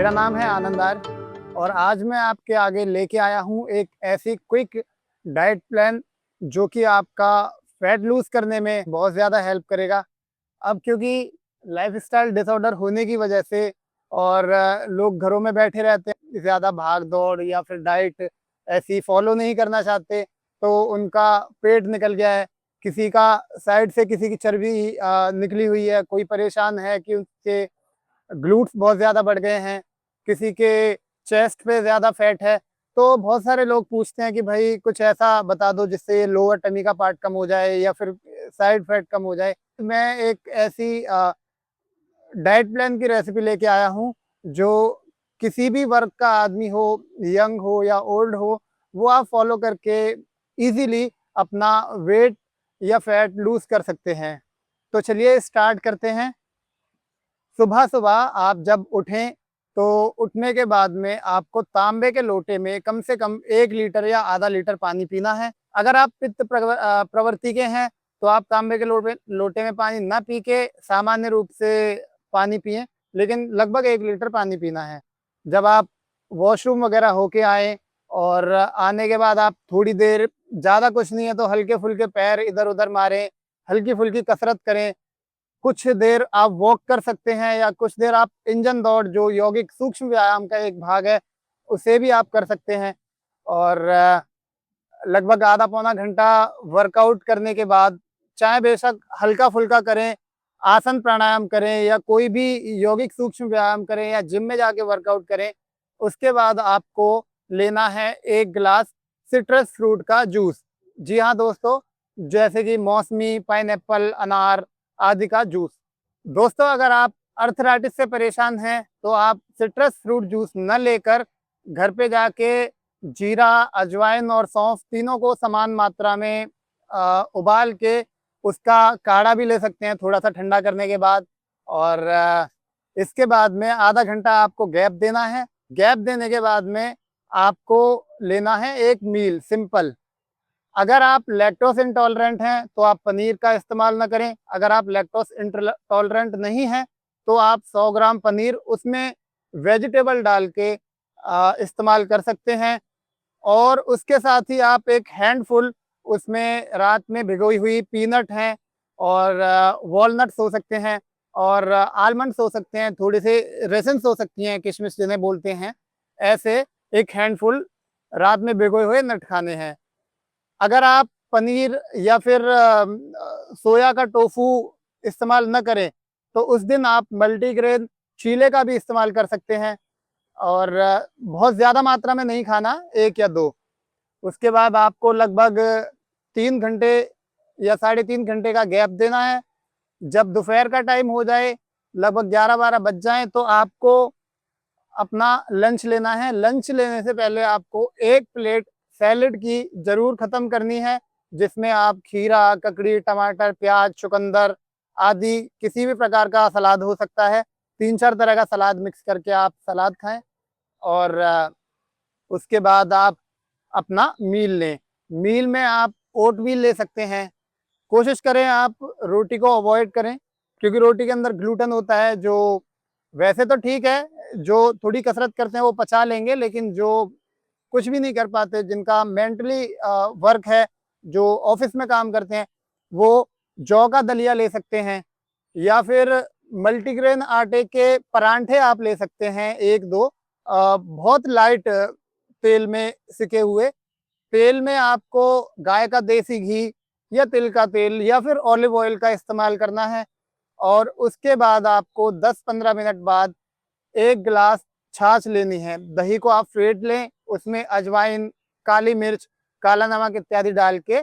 मेरा नाम है आनंदार और आज मैं आपके आगे लेके आया हूँ एक ऐसी क्विक डाइट प्लान जो कि आपका फैट लूज करने में बहुत ज़्यादा हेल्प करेगा। अब क्योंकि लाइफस्टाइल डिसऑर्डर होने की वजह से और लोग घरों में बैठे रहते हैं, ज़्यादा भाग दौड़ या फिर डाइट ऐसी फॉलो नहीं करना चाहते, तो उनका पेट निकल गया है, किसी का साइड से किसी की चर्बी निकली हुई है, कोई परेशान है कि उसके ग्लूट्स बहुत ज़्यादा बढ़ गए हैं, किसी के चेस्ट पे ज़्यादा फैट है। तो बहुत सारे लोग पूछते हैं कि भाई कुछ ऐसा बता दो जिससे ये लोअर टमी का पार्ट कम हो जाए या फिर साइड फैट कम हो जाए। मैं एक ऐसी डाइट प्लान की रेसिपी लेके आया हूँ जो किसी भी वर्ग का आदमी हो, यंग हो या ओल्ड हो, वो आप फॉलो करके इजीली अपना वेट या फैट लूज़ कर सकते हैं। तो चलिए स्टार्ट करते हैं। सुबह-सुबह आप जब उठें, तो उठने के बाद में आपको तांबे के लोटे में कम से कम 1 लीटर या आधा लीटर पानी पीना है। अगर आप प्रवृत्ति के हैं, तो आप तांबे के लोटे में पानी ना पी के सामान्य रूप से पानी पिएँ, लेकिन लगभग 1 लीटर पानी पीना है। जब आप वॉशरूम वगैरह होके आएँ और आने के बाद आप थोड़ी देर, ज़्यादा कुछ नहीं है तो हल्के-फुल्के पैर इधर-उधर मारें, हल्की-फुल्की कसरत करें। कुछ देर आप वॉक कर सकते हैं या कुछ देर आप इंजन दौड़, जो यौगिक सूक्ष्म व्यायाम का एक भाग है, उसे भी आप कर सकते हैं। और लगभग आधा पौना घंटा वर्कआउट करने के बाद, चाहे बेशक हल्का-फुल्का करें, आसन प्राणायाम करें या कोई भी यौगिक सूक्ष्म व्यायाम करें या जिम में जाके वर्कआउट करें, उसके बाद आपको लेना है 1 गिलास सिट्रस फ्रूट का जूस। जी हाँ दोस्तों, जैसे कि मौसमी, पाइनएप्पल, अनार आदि का जूस। दोस्तों, अगर आप अर्थराइटिस से परेशान हैं, तो आप सिट्रस फ्रूट जूस न लेकर घर पे जाके जीरा, अजवाइन और सौंफ तीनों को समान मात्रा में उबाल के उसका काढ़ा भी ले सकते हैं थोड़ा-सा ठंडा करने के बाद। और इसके बाद में आधा घंटा आपको गैप देना है। गैप देने के बाद में आपको लेना है एक मील सिंपल। अगर आप लैक्टोज़ इंटॉलरेंट हैं, तो आप पनीर का इस्तेमाल ना करें। अगर आप लैक्टोज़ टॉलरेंट नहीं हैं, तो आप 100 ग्राम पनीर उसमें वेजिटेबल डाल के इस्तेमाल कर सकते हैं। और उसके साथ ही आप एक हैंडफुल उसमें रात में भिगोई हुई पीनट हैं और वॉलनट्स हो सकते हैं और आलमंड्स हो सकते हैं, थोड़ी-सी रेसिन्स हो सकती हैं, किशमिश जिन्हें बोलते हैं। ऐसे एक हैंडफुल रात में भिगोए हुए नट खाने हैं। अगर आप पनीर या फिर सोया का टोफू इस्तेमाल न करें, तो उस दिन आप मल्टीग्रेन चीले का भी इस्तेमाल कर सकते हैं और बहुत ज़्यादा मात्रा में नहीं खाना, 1 या 2। उसके बाद आपको लगभग 3 घंटे या साढ़े 3 घंटे का गैप देना है। जब दोपहर का टाइम हो जाए, लगभग 11-12 बज जाएँ, तो आपको अपना लंच लेना है। लंच लेने से पहले आपको 1 प्लेट सैलेड की ज़रूर ख़त्म करनी है, जिसमें आप खीरा, ककड़ी, टमाटर, प्याज़, चुकंदर आदि किसी भी प्रकार का सलाद हो सकता है। 3-4 तरह का सलाद मिक्स करके आप सलाद खाएँ और उसके बाद आप अपना मील लें। मील में आप ओटमील ले सकते हैं। कोशिश करें आप रोटी को अवॉइड करें, क्योंकि रोटी के अंदर ग्लूटेन होता है, जो वैसे तो ठीक है, जो थोड़ी कसरत करते हैं वो पचा लेंगे, लेकिन जो कुछ भी नहीं कर पाते, जिनका मेंटली वर्क है, जो ऑफिस में काम करते हैं, वो जौ का दलिया ले सकते हैं या फिर मल्टीग्रेन आटे के परांठे आप ले सकते हैं 1-2, बहुत लाइट तेल में सिके हुए। तेल में आपको गाय का देसी घी या तिल का तेल या फिर ऑलिव ऑयल का इस्तेमाल करना है और उसके बाद आपको 10-15 मिनट बाद 1 गिलास छाछ लेनी है। दही को आप फेंट लें, उसमें अजवाइन, काली मिर्च, काला नमक इत्यादि डाल के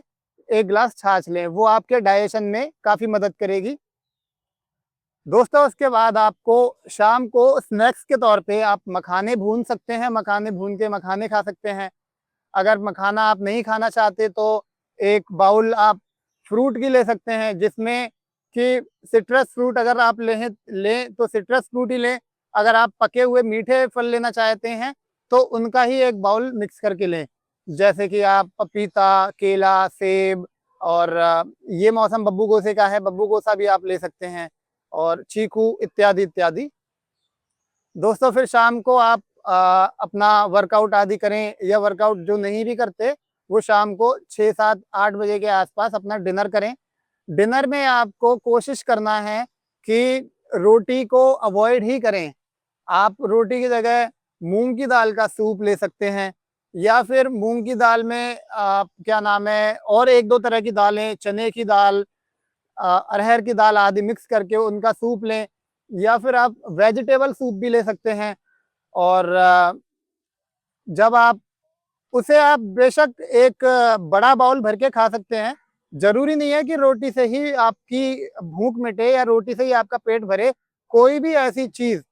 1 गिलास छाछ लें। वो आपके डाइजेशन में काफ़ी मदद करेगी। दोस्तों, उसके बाद आपको शाम को स्नैक्स के तौर पे आप मखाने भून सकते हैं, मखाने भून के मखाने खा सकते हैं। अगर मखाना आप नहीं खाना चाहते, तो एक बाउल आप फ्रूट की ले सकते हैं, जिसमें कि सिट्रस फ्रूट अगर आप लें तो सिट्रस फ्रूट ही लें। अगर आप पके हुए मीठे फल लेना चाहते हैं, तो उनका ही एक बाउल मिक्स करके लें। जैसे कि आप पपीता, केला, सेब और ये मौसम बब्बू गोसे का है, बब्बू गोसा भी आप ले सकते हैं और चीकू इत्यादि, इत्यादि। दोस्तों फिर शाम को आप अपना वर्कआउट आदि करें, या वर्कआउट जो नहीं भी करते वो शाम को 6, 7, 8 बजे के आसपास अपना डिनर करें। डिनर में आपको कोशिश करना है कि रोटी को अवॉइड ही करें। आप रोटी की जगह मूंग की दाल का सूप ले सकते हैं, या फिर मूंग की दाल में क्या नाम है, और एक दो तरह की दालें, चने की दाल, अरहर की दाल आदि मिक्स करके उनका सूप लें, या फिर आप वेजिटेबल सूप भी ले सकते हैं। और जब आप उसे आप बेशक एक बड़ा बाउल भर के खा सकते हैं। जरूरी नहीं है कि रोटी से ही आपकी भूख मिटे या रोटी से ही आपका पेट भरे। कोई भी ऐसी चीज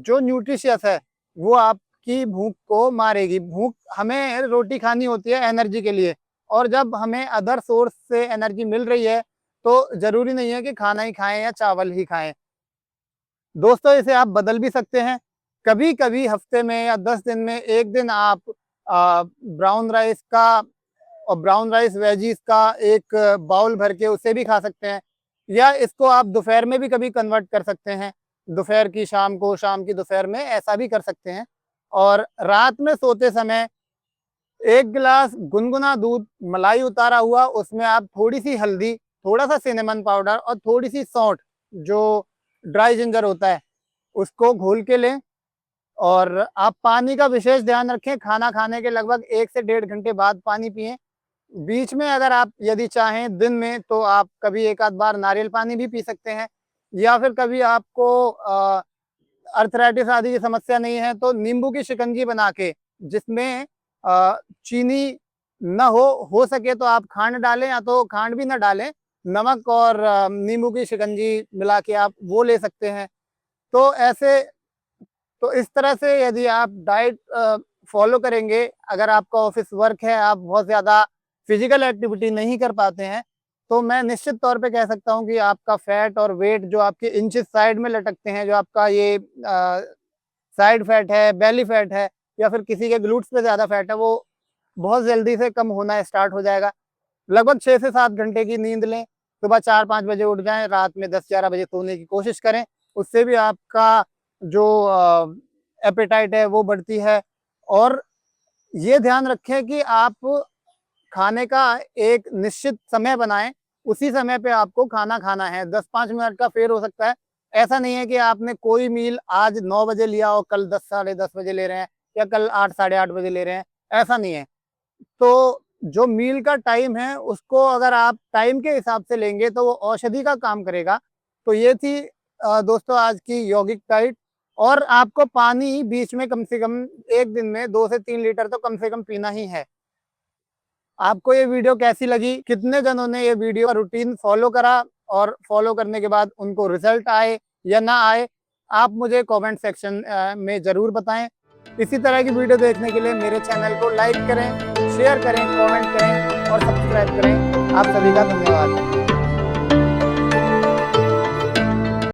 जो न्यूट्रिशियस है वो आपकी भूख को मारेगी। भूख, हमें रोटी खानी होती है एनर्जी के लिए, और जब हमें अदर सोर्स से एनर्जी मिल रही है तो जरूरी नहीं है कि खाना ही खाएं या चावल ही खाएं। दोस्तों इसे आप बदल भी सकते हैं। कभी कभी हफ्ते में या 10 दिन में एक दिन आप ब्राउन राइस का और ब्राउन राइस वेजीज का एक बाउल भर के उसे भी खा सकते हैं, या इसको आप दोपहर में भी कभी कन्वर्ट कर सकते हैं। दोपहर की शाम को, शाम की दोपहर में, ऐसा भी कर सकते हैं। और रात में सोते समय 1 गिलास गुनगुना दूध, मलाई उतारा हुआ, उसमें आप थोड़ी सी हल्दी, थोड़ा सा सिनेमन पाउडर और थोड़ी सी सौंठ, जो ड्राई जिंजर होता है, उसको घोल के लें। और आप पानी का विशेष ध्यान रखें। खाना खाने के लगभग 1 से 1.5 घंटे बाद पानी पिएं। बीच में अगर आप यदि चाहें दिन में तो आप कभी एक आध बार नारियल पानी भी पी सकते हैं, या फिर कभी आपको अर्थराइटिस आदि की समस्या नहीं है तो नींबू की शिकंजी बना के, जिसमें चीनी न हो सके तो आप खांड डालें, या तो खांड भी न डालें, नमक और नींबू की शिकंजी मिला के आप वो ले सकते हैं। तो ऐसे, तो इस तरह से यदि आप डाइट फॉलो करेंगे, अगर आपका ऑफिस वर्क है, आप बहुत ज़्यादा फिजिकल एक्टिविटी नहीं कर पाते हैं, तो मैं निश्चित तौर पे कह सकता हूँ कि आपका फैट और वेट जो आपके इंचेस साइड में लटकते हैं, जो आपका ये साइड फैट है, बेली फैट है, या फिर किसी के ग्लूट्स पे ज़्यादा फैट है, वो बहुत जल्दी से कम होना स्टार्ट हो जाएगा। लगभग 6 से 7 घंटे की नींद लें, सुबह 4-5 बजे उठ जाएं, रात में 10-11 बजे सोने की कोशिश करें। उससे भी आपका जो एपेटाइट है वो बढ़ती है। और ये ध्यान रखें कि आप खाने का एक निश्चित समय बनाएं, उसी समय पे आपको खाना खाना है। 10-5 मिनट का फेर हो सकता है। ऐसा नहीं है कि आपने कोई मील आज 9 बजे लिया और कल 10, साढ़े 10 बजे ले रहे हैं, या कल 8, साढ़े 8 बजे ले रहे हैं, ऐसा नहीं है। तो जो मील का टाइम है उसको अगर आप टाइम के हिसाब से लेंगे तो वो औषधि का काम करेगा। तो ये थी दोस्तों आज की यौगिक डाइट। और आपको पानी बीच में कम से कम एक दिन में 2 से 3 लीटर तो कम से कम पीना ही है। आपको ये वीडियो कैसी लगी? कितने जनों ने ये वीडियो रूटीन फॉलो करा, और फॉलो करने के बाद उनको रिजल्ट आए या ना आए? आप मुझे कमेंट सेक्शन में ज़रूर बताएं। इसी तरह की वीडियो देखने के लिए मेरे चैनल को लाइक करें, शेयर करें, कमेंट करें और सब्सक्राइब करें। आप सभी का धन्यवाद।